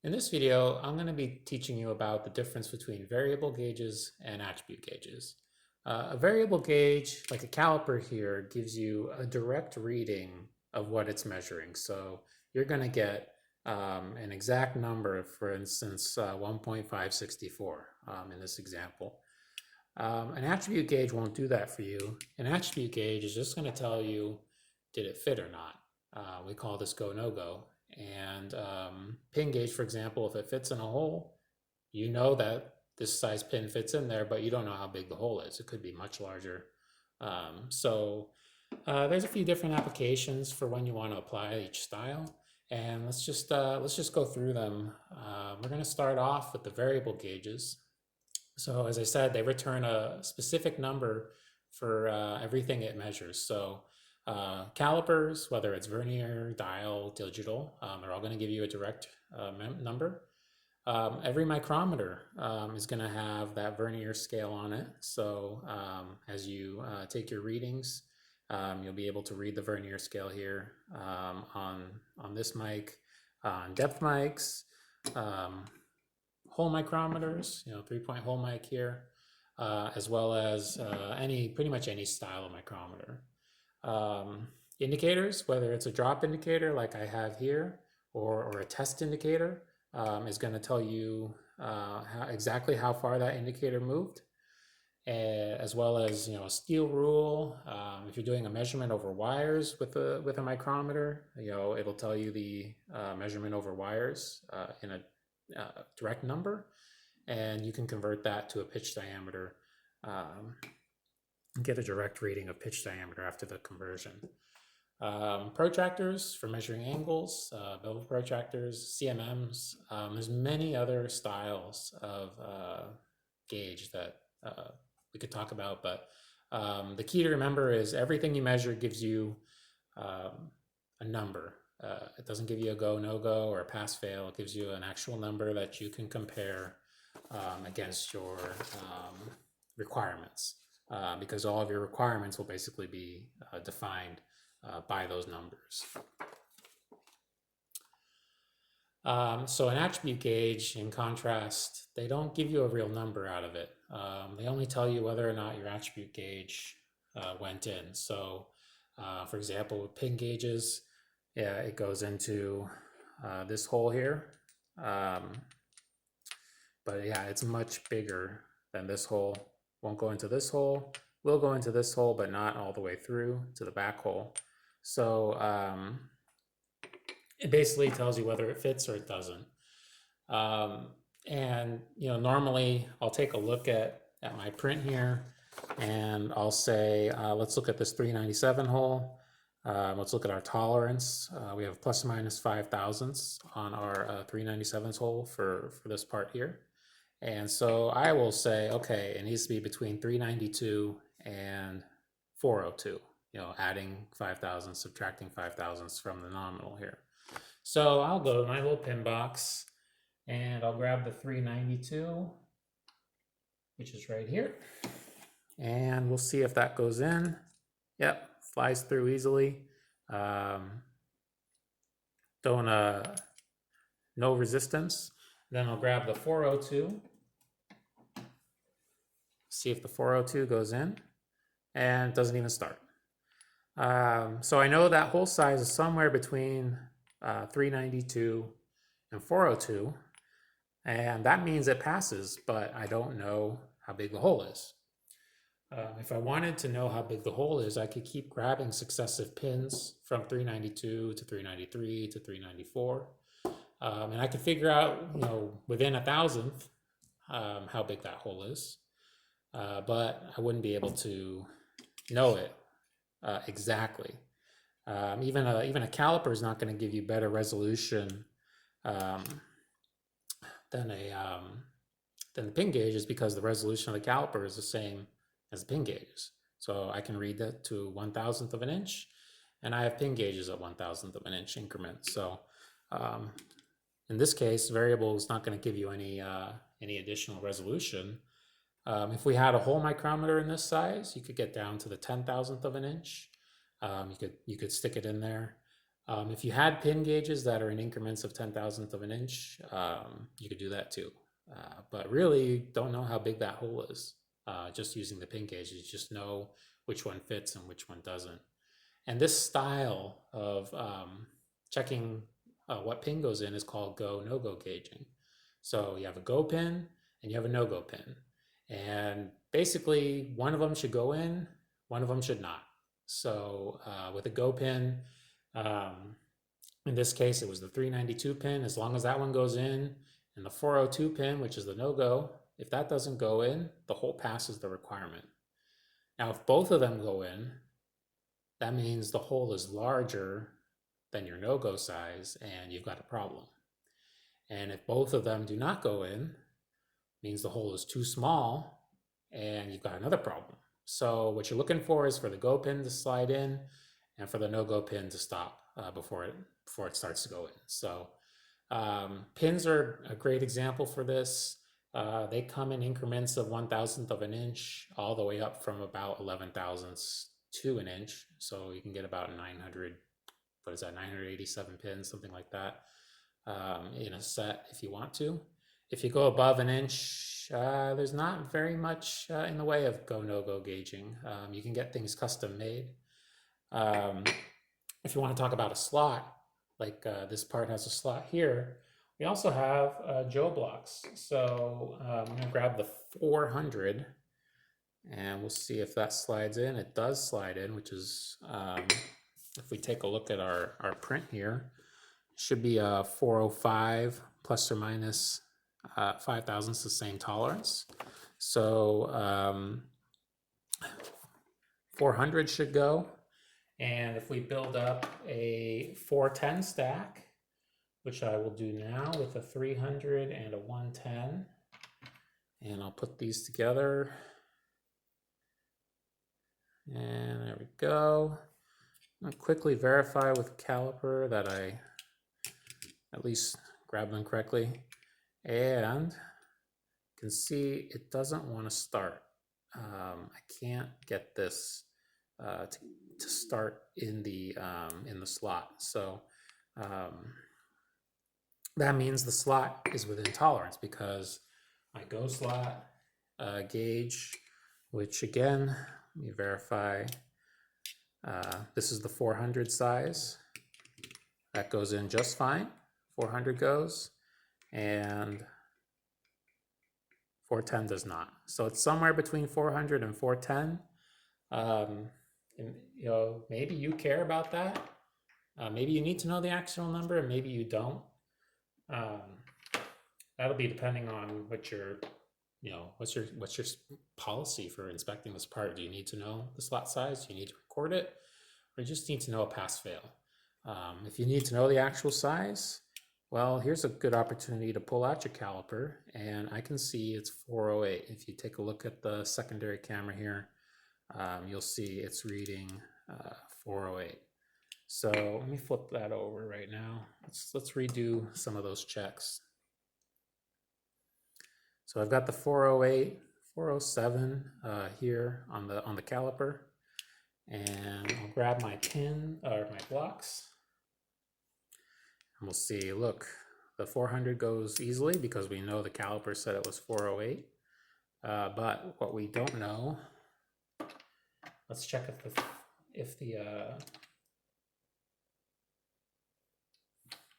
In this video, I'm going to be teaching you about the difference between variable gauges and attribute gauges. A variable gauge, like a caliper here, gives you a direct reading of what it's measuring. So you're going to get an exact number, for instance, 1.564 in this example. An attribute gauge won't do that for you. An attribute gauge is just going to tell you, did it fit or not? We call this go, no go. And pin gauge, for example, if it fits in a hole, you know that this size pin fits in there, but you don't know how big the hole is. It could be much larger. There's a few different applications for when you want to apply each style. And let's just go through them. We're going to start off with the variable gauges. So as I said, they return a specific number for everything it measures. So calipers, whether it's vernier, dial, digital, they're all going to give you a direct number. Every micrometer is going to have that vernier scale on it. So as you take your readings, you'll be able to read the vernier scale here on this mic, on depth mics, hole micrometers, 3-point hole mic here, as well as pretty much any style of micrometer. Indicators, whether it's a drop indicator like I have here, or a test indicator, is going to tell you exactly how far that indicator moved, as well as a steel rule. If you're doing a measurement over wires with a micrometer, it'll tell you the measurement over wires in a direct number, and you can convert that to a pitch diameter. Get a direct reading of pitch diameter after the conversion. Protractors for measuring angles, bevel protractors, CMMs. There's many other styles of gauge that we could talk about, but the key to remember is everything you measure gives you a number. It doesn't give you a go, no go, or a pass fail. It gives you an actual number that you can compare against your requirements. Because all of your requirements will basically be defined by those numbers. So an attribute gauge, in contrast, they don't give you a real number out of it. They only tell you whether or not your attribute gauge went in. So for example, with pin gauges, it goes into this hole here. But yeah, it's much bigger than this hole. Won't go into this hole, will go into this hole, but not all the way through to the back hole. So it basically tells you whether it fits or it doesn't. Normally I'll take a look at my print here, and I'll say, let's look at this 397 hole. Let's look at our tolerance. We have plus or minus 5 thousandths on our 397 hole for this part here. And so I will say, okay, it needs to be between 392 and 402, adding 5 thousandths, subtracting 5 thousandths from the nominal here. So I'll go to my little pin box and I'll grab the 392, which is right here. And we'll see if that goes in. Yep, flies through easily. No resistance. Then I'll grab the 402. See if the 402 goes in, and it doesn't even start. So I know that hole size is somewhere between 392 and 402, and that means it passes, but I don't know how big the hole is. If I wanted to know how big the hole is, I could keep grabbing successive pins from 392 to 393 to 394, and I could figure out, within a thousandth, how big that hole is. But I wouldn't be able to know it exactly. Even a caliper is not going to give you better resolution than the pin gauges, because the resolution of the caliper is the same as the pin gauges. So I can read that to 1,000th of an inch, and I have pin gauges at 1,000th of an inch increments. So in this case, variable is not going to give you any additional resolution. If we had a hole micrometer in this size, you could get down to the 10,000th of an inch. You could stick it in there. If you had pin gauges that are in increments of 10,000th of an inch, you could do that too. But really, you don't know how big that hole is. Just using the pin gauges, you just know which one fits and which one doesn't. And this style of checking what pin goes in is called go, no-go gauging. So you have a go pin and you have a no-go pin. And basically, one of them should go in, one of them should not. So with a go pin, in this case, it was the 392 pin. As long as that one goes in, and the 402 pin, which is the no-go, if that doesn't go in, the hole passes the requirement. Now, if both of them go in, that means the hole is larger than your no-go size, and you've got a problem. And if both of them do not go in, means the hole is too small, and you've got another problem. So what you're looking for is for the go pin to slide in, and for the no-go pin to stop before it starts to go in. So pins are a great example for this. They come in increments of 1,000th of an inch all the way up from about 11 thousandths to an inch. So you can get about 900, 987 pins, something like that, in a set if you want to. If you go above an inch, there's not very much in the way of go, no-go gauging. You can get things custom made. If you want to talk about a slot, like this part has a slot here, we also have Joe blocks. So I'm going to grab the 400 and we'll see if that slides in. It does slide in, which is, if we take a look at our print here, it should be a 405 plus or minus 5 thousandths, the same tolerance. So 400 should go. And if we build up a 410 stack, which I will do now with a 300 and a 110, and I'll put these together. And there we go. I'm going to quickly verify with caliper that I at least grabbed them correctly. And you can see it doesn't want to start. I can't get this to start in the slot. So that means the slot is within tolerance because my go slot gauge, which again, let me verify, this is the 400 size. That goes in just fine. 400 goes, and 410 does not. So it's somewhere between 400 and 410. And, you know, maybe you care about that. Maybe you need to know the actual number, and maybe you don't. That'll be depending on what your, you know, what's your policy for inspecting this part. Do you need to know the slot size? Do you need to record it, or you just need to know a pass-fail? If you need to know the actual size, well, here's a good opportunity to pull out your caliper, and I can see it's 408. If you take a look at the secondary camera here, you'll see it's reading 408. So let me flip that over right now. Let's redo some of those checks. So I've got the 408, 407 here on the caliper, and I'll grab my pin or my blocks. And we'll see, look, the 400 goes easily because we know the caliper said it was 408. But what we don't know, let's check if the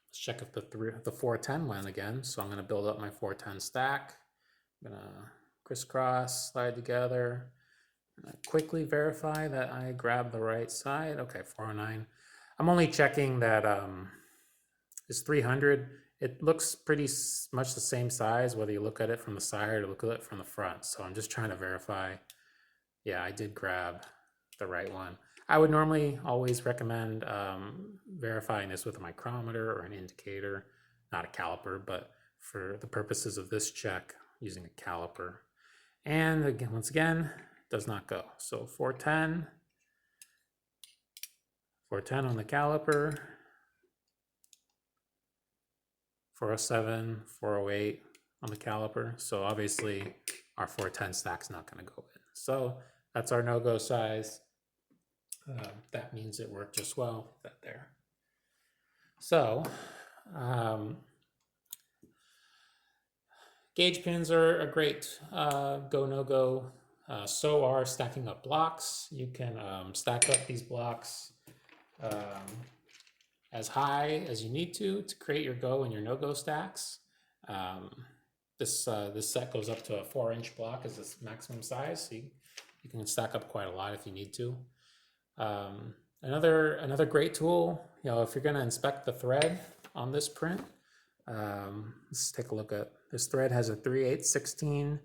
let's check if the 410 went again. So I'm going to build up my 410 stack. I'm going to crisscross, slide together. Quickly verify that I grab the right side. Okay, 409. I'm only checking that it's 300. It looks pretty much the same size, whether you look at it from the side or look at it from the front. So I'm just trying to verify. Yeah, I did grab the right one. I would normally always recommend verifying this with a micrometer or an indicator, not a caliper, but for the purposes of this check, using a caliper. And again, once again, does not go. So 410 on the caliper, 407, 408 on the caliper. So obviously our 410 stack's not going to go in. So that's our no-go size. That means it worked just well, that there. So, um, gauge pins are a great go, no go. So are stacking up blocks. You can stack up these blocks um, as high as you need to create your go and your no go stacks. Um, this set goes up to a 4-inch block as its maximum size. So you can stack up quite a lot if you need to. Another great tool, if you're going to inspect the thread on this print, let's take a look at this thread. Has a 3/8/16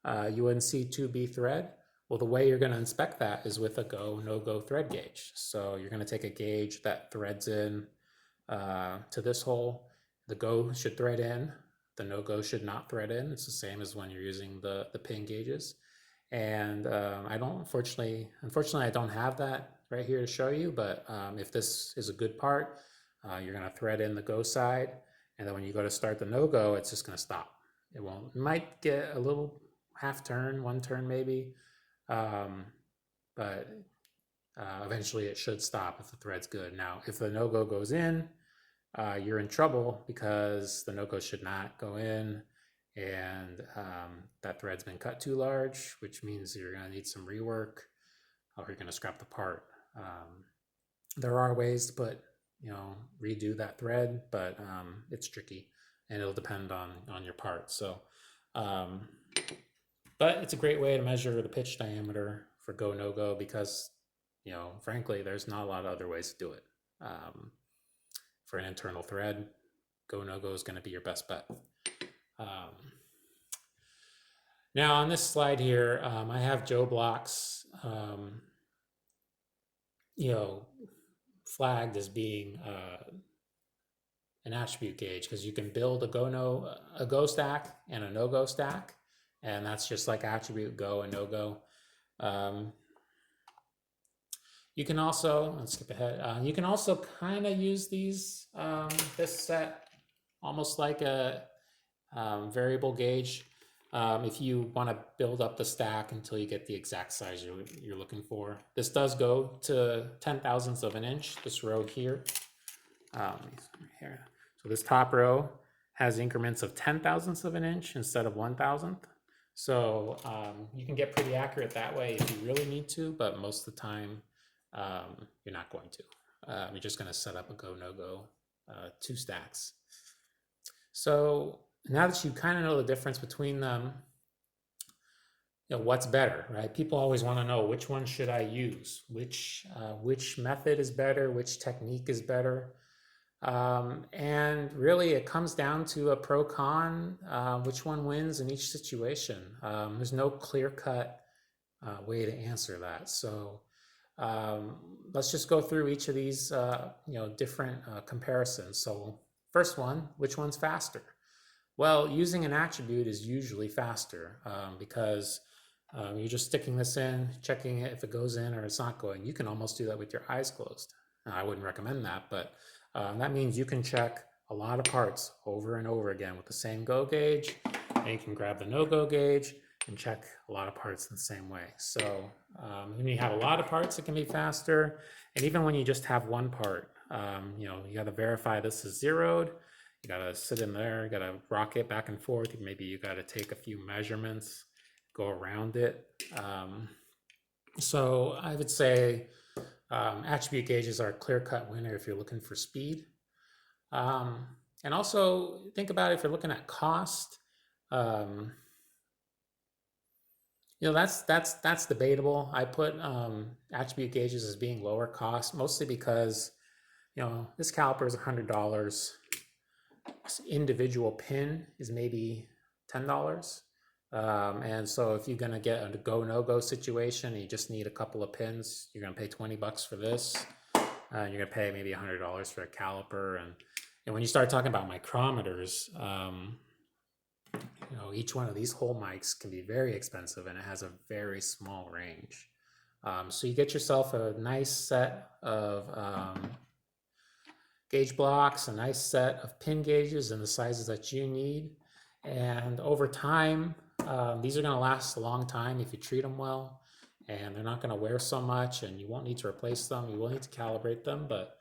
UNC 2B thread. Well, the way you're going to inspect that is with a go, no go thread gauge. So you're going to take a gauge that threads in to this hole. The go should thread in, the no go should not thread in. It's the same as when you're using the pin gauges. And I don't, unfortunately, I don't have that right here to show you, but if this is a good part, you're going to thread in the go side, and then when you go to start the no go, it's just going to stop. It won't, it might get a little half turn, 1 turn maybe, but eventually it should stop if the thread's good. Now, if the no go goes in, you're in trouble because the no go should not go in, and that thread's been cut too large, which means you're going to need some rework, or you're going to scrap the part. There are ways to redo that thread, but it's tricky, and it'll depend on your part. So, but it's a great way to measure the pitch diameter for go no go, because frankly, there's not a lot of other ways to do it. For an internal thread, go no go is going to be your best bet. Now on this slide here, I have Joe blocks, flagged as being an attribute gauge, because you can build a go stack and a no go stack, and that's just like attribute go and no go. You can also, let's skip ahead. You can also kind of use these this set almost like a variable gauge. If you want to build up the stack until you get the exact size you're looking for. This does go to 10,000ths of an inch, this row here. So this top row has increments of 10,000ths of an inch instead of 1,000th. So you can get pretty accurate that way if you really need to, but most of the time you're not going to. You're just going to set up a go, no go 2 stacks. So now that you kind of know the difference between them, what's better, right? People always want to know, which one should I use? Which method is better? Which technique is better? And really it comes down to a pro-con, which one wins in each situation. There's no clear-cut way to answer that. So let's just go through each of these different comparisons. So first one, which one's faster? Well, using an attribute is usually faster because you're just sticking this in, checking it if it goes in or it's not going. You can almost do that with your eyes closed. Now, I wouldn't recommend that, but that means you can check a lot of parts over and over again with the same go gauge, and you can grab the no go gauge and check a lot of parts in the same way. So when you have a lot of parts, it can be faster. And even when you just have one part, you got to verify this is zeroed. You got to sit in there, you got to rock it back and forth. Maybe you got to take a few measurements, go around it. So I would say attribute gauges are a clear-cut winner if you're looking for speed. And also think about it if you're looking at cost. That's debatable. I put attribute gauges as being lower cost, mostly because this caliper is $100. This individual pin is maybe $10. And so if you're going to get a go no go situation and you just need a couple of pins, you're going to pay $20 for this. You're going to pay maybe $100 for a caliper. And when you start talking about micrometers, each one of these hole mics can be very expensive, and it has a very small range. So you get yourself a nice set of gauge blocks, a nice set of pin gauges in the sizes that you need. And over time, these are going to last a long time if you treat them well, and they're not going to wear so much, and you won't need to replace them. You will need to calibrate them, but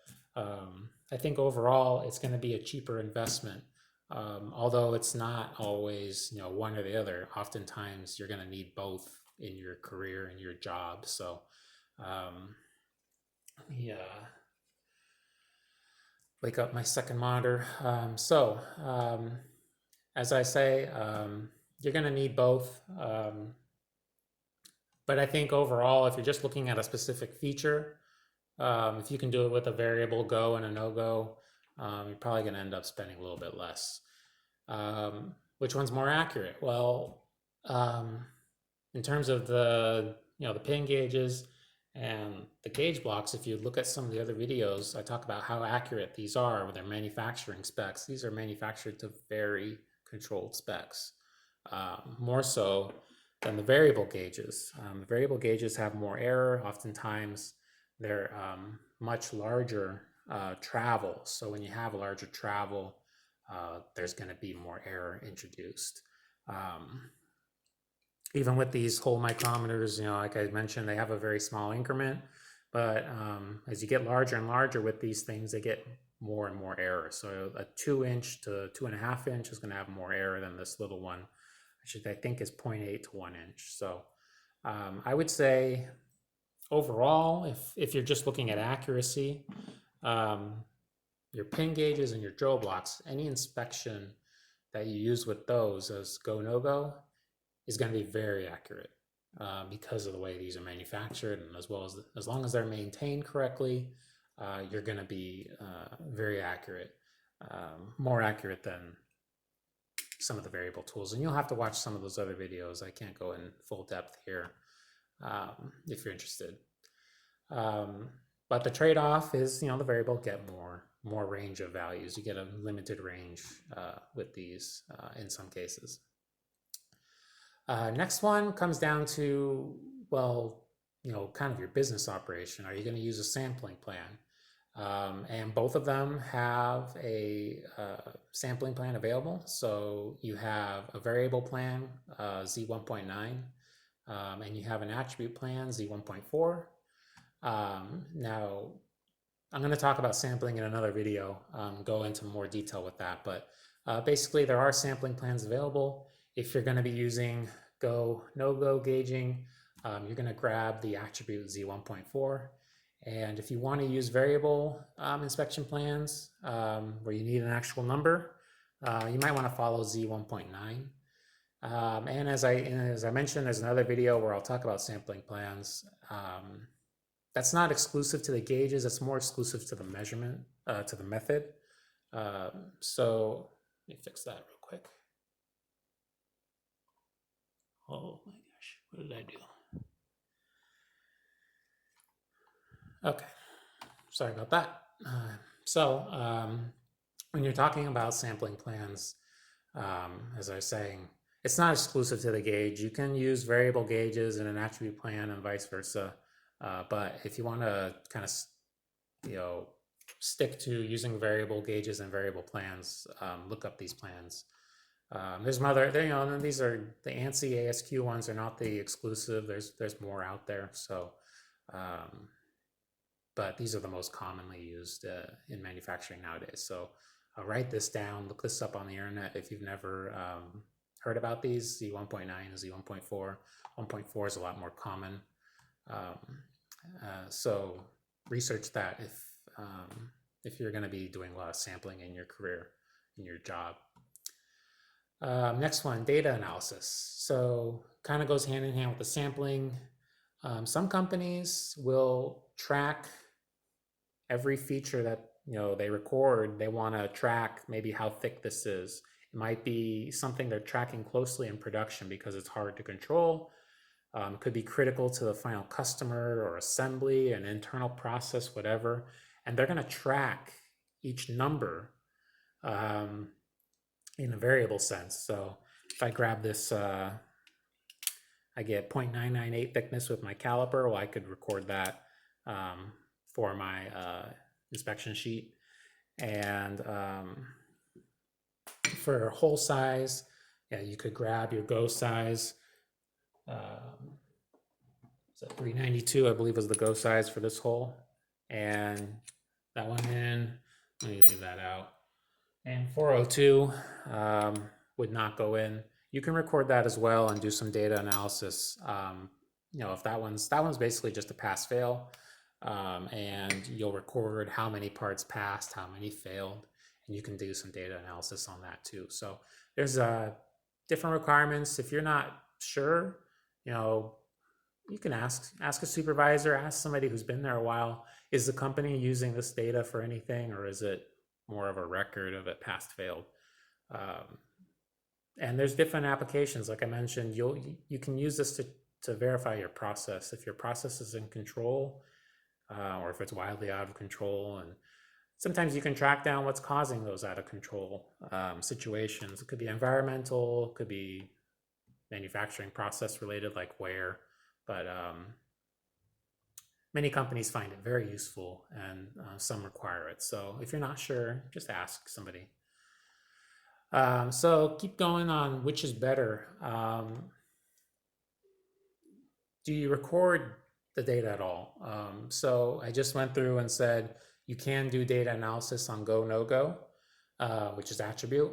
I think overall it's going to be a cheaper investment. Although it's not always, one or the other. Oftentimes you're going to need both in your career and your job. So, yeah, wake up my second monitor. As I say, you're going to need both. But I think overall, if you're just looking at a specific feature, if you can do it with a variable go and a no-go, you're probably going to end up spending a little bit less. Which one's more accurate? Well, in terms of the pin gauges and the gauge blocks, if you look at some of the other videos, I talk about how accurate these are with their manufacturing specs. These are manufactured to very controlled specs, more so than the variable gauges. The variable gauges have more error. Oftentimes, they're much larger travel. So when you have a larger travel, there's going to be more error introduced. Even with these whole micrometers, like I mentioned, they have a very small increment, but as you get larger and larger with these things, they get more and more error. So a 2-inch to 2.5 inch is going to have more error than this little one, which I think is 0.8 to 1 inch. So I would say overall, if you're just looking at accuracy, your pin gauges and your drill blocks, any inspection that you use with those as go, no go is going to be very accurate because of the way these are manufactured, and as long as they're maintained correctly, you're going to be very accurate, more accurate than some of the variable tools. And you'll have to watch some of those other videos. I can't go in full depth here if you're interested. But the trade-off is, the variable get more range of values. You get a limited range with these in some cases. Next one comes down to, kind of your business operation. Are you going to use a sampling plan? And both of them have a sampling plan available. So you have a variable plan, Z1.9, and you have an attribute plan, Z1.4. Now, I'm going to talk about sampling in another video, go into more detail with that, but basically there are sampling plans available. If you're going to be using go, no-go gauging, you're going to grab the attribute Z1.4. And if you want to use variable inspection plans where you need an actual number, you might want to follow Z1.9. And as I mentioned, there's another video where I'll talk about sampling plans. That's not exclusive to the gauges. It's more exclusive to the measurement, to the method. So let me fix that real quick. Oh my gosh, what did I do? Okay, sorry about that. When you're talking about sampling plans, as I was saying, it's not exclusive to the gauge. You can use variable gauges in an attribute plan and vice versa. But if you want to kind of, stick to using variable gauges and variable plans, look up these plans. There's some other, these are the ANSI ASQ ones are not the exclusive. There's more out there. So, but these are the most commonly used in manufacturing nowadays. So write this down, look this up on the internet if you've never heard about these. Z1.9 and Z1.4. 1.4 is a lot more common. So research that if you're going to be doing a lot of sampling in your career, in your job. Next one, data analysis. So kind of goes hand in hand with the sampling. Some companies will track every feature that they record. They want to track maybe how thick this is. It might be something they're tracking closely in production because it's hard to control. Could be critical to the final customer or assembly, an internal process, whatever. And they're going to track each number in a variable sense. So if I grab this, I get 0.998 thickness with my caliper. Well, I could record that for my inspection sheet. And for hole size, you could grab your go size. So 392, I believe, was the go size for this hole, and that went in. Let me leave that out. And 402 would not go in. You can record that as well and do some data analysis. If that one's basically just a pass fail, and you'll record how many parts passed, how many failed, and you can do some data analysis on that too. So there's different requirements. If you're not sure, you can ask a supervisor, ask somebody who's been there a while. Is the company using this data for anything, or is it more of a record of it passed failed? And there's different applications. Like I mentioned, you can use this to verify your process. If your process is in control, or if it's wildly out of control, and sometimes you can track down what's causing those out of control situations. It could be environmental, it could be manufacturing process related, like wear, but many companies find it very useful, and some require it. So if you're not sure, just ask somebody. So keep going on which is better. Do you record the data at all? So I just went through and said you can do data analysis on go, no go, which is attribute.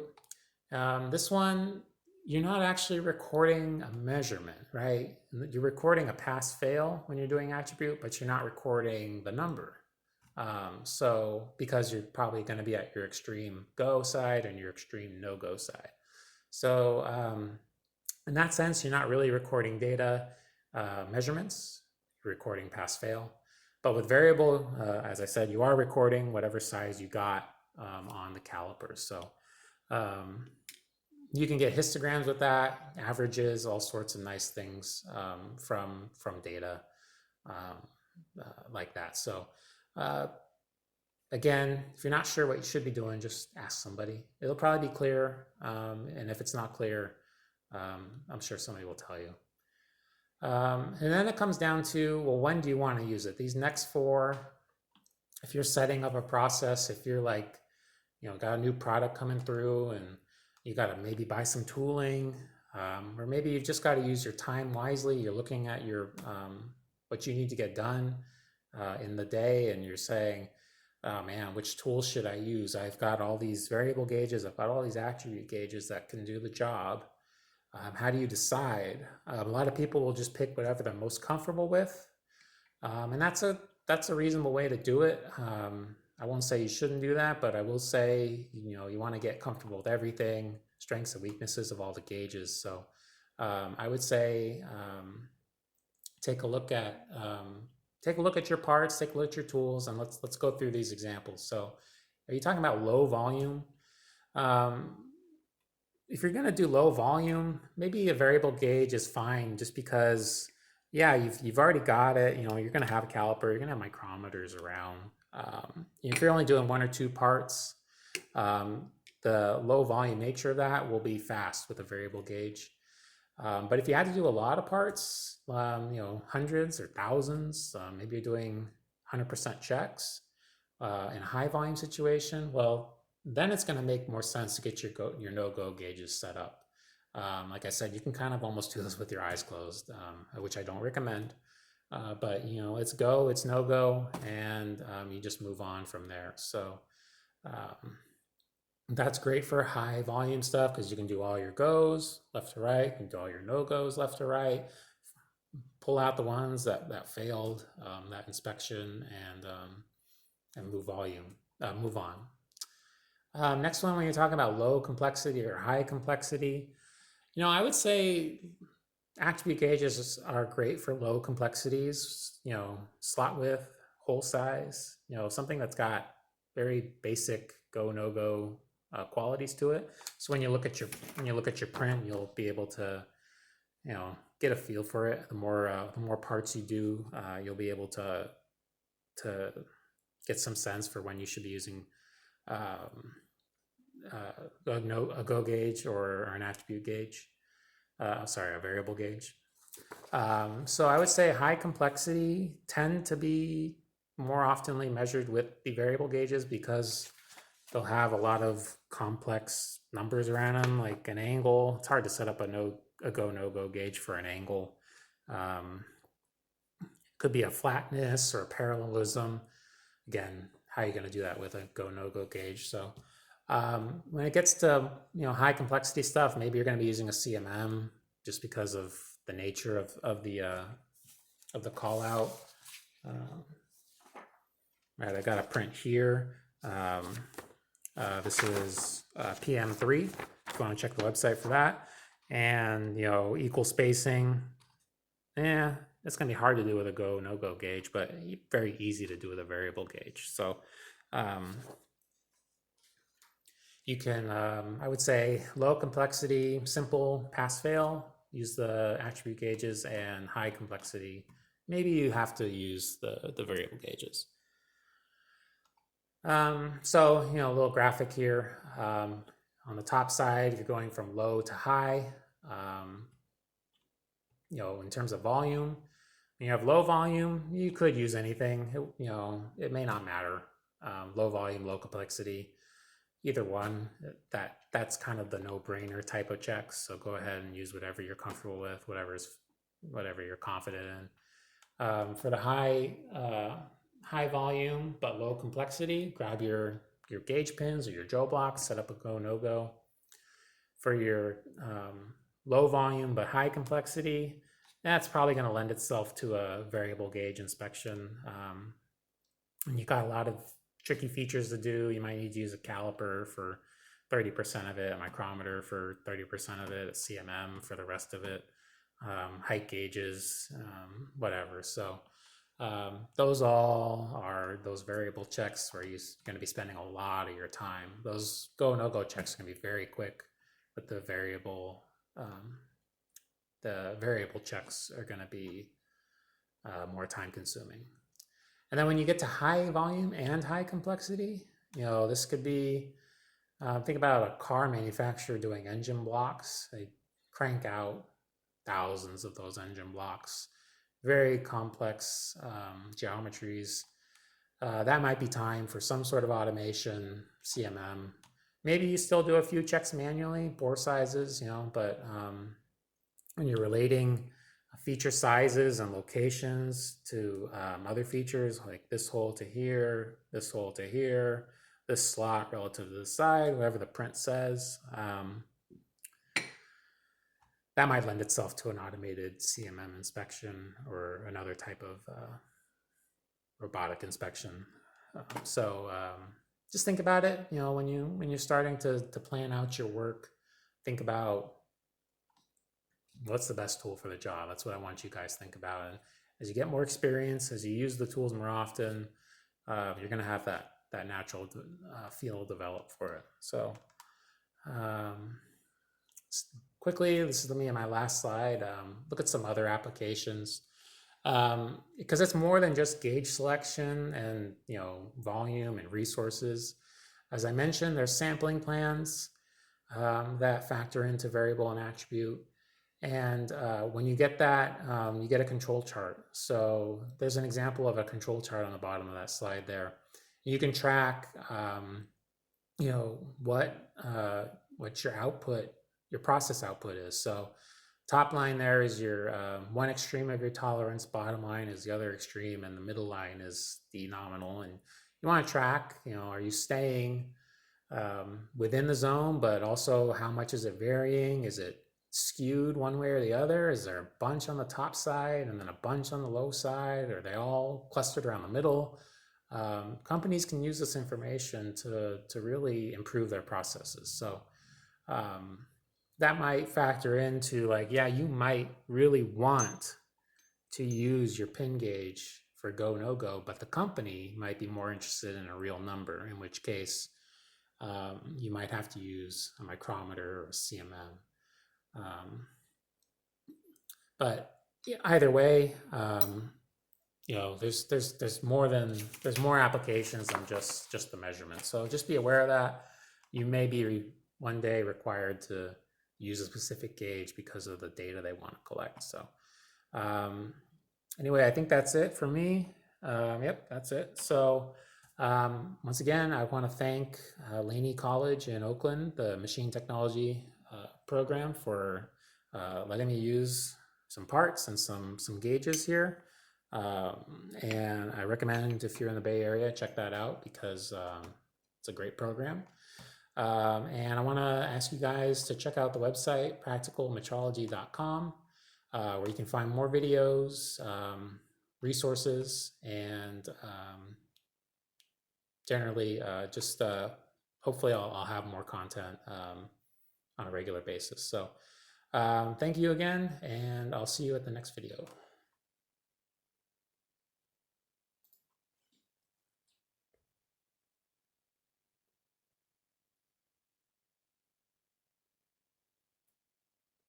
This one, you're not actually recording a measurement, right? You're recording a pass fail when you're doing attribute, but you're not recording the number. So because you're probably going to be at your extreme go side and your extreme no go side. So in that sense, you're not really recording data measurements, you're recording pass fail. But with variable, as I said, you are recording whatever size you got on the calipers. So you can get histograms with that, averages, all sorts of nice things from data like that. So again, if you're not sure what you should be doing, just ask somebody. It'll probably be clear, and if it's not clear, I'm sure somebody will tell you. And then it comes down to, well, when do you want to use it? These next four, if you're setting up a process, if you're like, got a new product coming through and you got to maybe buy some tooling, or maybe you've just got to use your time wisely. You're looking at your what you need to get done in the day, and you're saying, oh man, which tool should I use? I've got all these variable gauges, I've got all these attribute gauges that can do the job. How do you decide? A lot of people will just pick whatever they're most comfortable with, and that's a reasonable way to do it. I won't say you shouldn't do that, but I will say, you want to get comfortable with everything, strengths and weaknesses of all the gauges. So I would say take a look at your parts, take a look at your tools, and let's go through these examples. So are you talking about low volume? If you're going to do low volume, maybe a variable gauge is fine, just because, yeah, you've already got it. You're going to have a caliper, you're going to have micrometers around. If you're only doing one or two parts, the low volume nature of that will be fast with a variable gauge. But if you had to do a lot of parts, hundreds or thousands, maybe you're doing 100% checks in a high volume situation, well, then it's going to make more sense to get your no-go gauges set up. Like I said, you can kind of almost do this with your eyes closed, which I don't recommend. But it's go, it's no go, and you just move on from there. So that's great for high volume stuff, because you can do all your goes left to right, you can do all your no goes left to right, pull out the ones that failed that inspection, and move on. Next one, when you're talking about low complexity or high complexity, I would say attribute gauges are great for low complexities, slot width, hole size, something that's got very basic go, no go qualities to it. So when you look at your print, you'll be able to, get a feel for it. The more parts you do, you'll be able to get some sense for when you should be using a go gauge or an attribute gauge. A variable gauge. So I would say high complexity tend to be more oftenly measured with the variable gauges, because they'll have a lot of complex numbers around them, like an angle. It's hard to set up a go, no-go gauge for an angle. Could be a flatness or a parallelism. Again, how you're going to do that with a go no go gauge. So when it gets to high complexity stuff, maybe you're going to be using a CMM just because of the nature of the call out. Right, I got a print here. This is PM3. If you want to check the website for that, and equal spacing. Yeah, it's going to be hard to do with a go no go gauge, but very easy to do with a variable gauge. So you can, I would say, low complexity, simple pass fail, use the attribute gauges, and high complexity, maybe you have to use the variable gauges. So, a little graphic here. On the top side, you're going from low to high. In terms of volume, when you have low volume, you could use anything. It may not matter. Low volume, low complexity, either one. That's kind of the no-brainer type of checks. So go ahead and use whatever you're comfortable with, whatever you're confident in. For the high volume but low complexity, grab your gauge pins or your Joe blocks, set up a go no go. For your low volume but high complexity, that's probably going to lend itself to a variable gauge inspection. And you got a lot of tricky features to do. You might need to use a caliper for 30% of it, a micrometer for 30% of it, a CMM for the rest of it, height gauges, whatever. So those all are those variable checks where you're going to be spending a lot of your time. Those go no go checks are going to be very quick, but the variable checks are going to be more time consuming. And then when you get to high volume and high complexity, this could be, think about a car manufacturer doing engine blocks. They crank out thousands of those engine blocks, very complex geometries. That might be time for some sort of automation, CMM. Maybe you still do a few checks manually, bore sizes, but when you're relating feature sizes and locations to other features, like this hole to here, this hole to here, this slot relative to the side, whatever the print says, that might lend itself to an automated CMM inspection or another type of robotic inspection. So just think about it. When you're starting to plan out your work, think about what's the best tool for the job. That's what I want you guys to think about. And as you get more experience, as you use the tools more often, you're going to have that natural feel develop for it. So quickly, this is me on my last slide. Look at some other applications, because it's more than just gauge selection and volume and resources. As I mentioned, there's sampling plans that factor into variable and attribute. And when you get that, you get a control chart. So there's an example of a control chart on the bottom of that slide there. You can track, what your output, your process output is. So top line there is your one extreme of your tolerance, bottom line is the other extreme, and the middle line is the nominal. And you want to track, are you staying within the zone, but also how much is it varying? Is it skewed one way or the other? Is there a bunch on the top side and then a bunch on the low side? Are they all clustered around the middle? Companies can use this information to really improve their processes. So that might factor into you might really want to use your pin gauge for go no go, but the company might be more interested in a real number, in which case you might have to use a micrometer or a CMM. But either way, there's more applications than just the measurement. So just be aware of that. You may be one day required to use a specific gauge because of the data they want to collect. So anyway, I think that's it for me. Yep, that's it. So once again, I want to thank Laney College in Oakland, the machine technology program, for letting me use some parts and some gauges here. And I recommend, if you're in the Bay Area, check that out because it's a great program. And I want to ask you guys to check out the website, practicalmetrology.com, where you can find more videos, resources, and generally just hopefully I'll have more content on a regular basis. So thank you again, and I'll see you at the next video.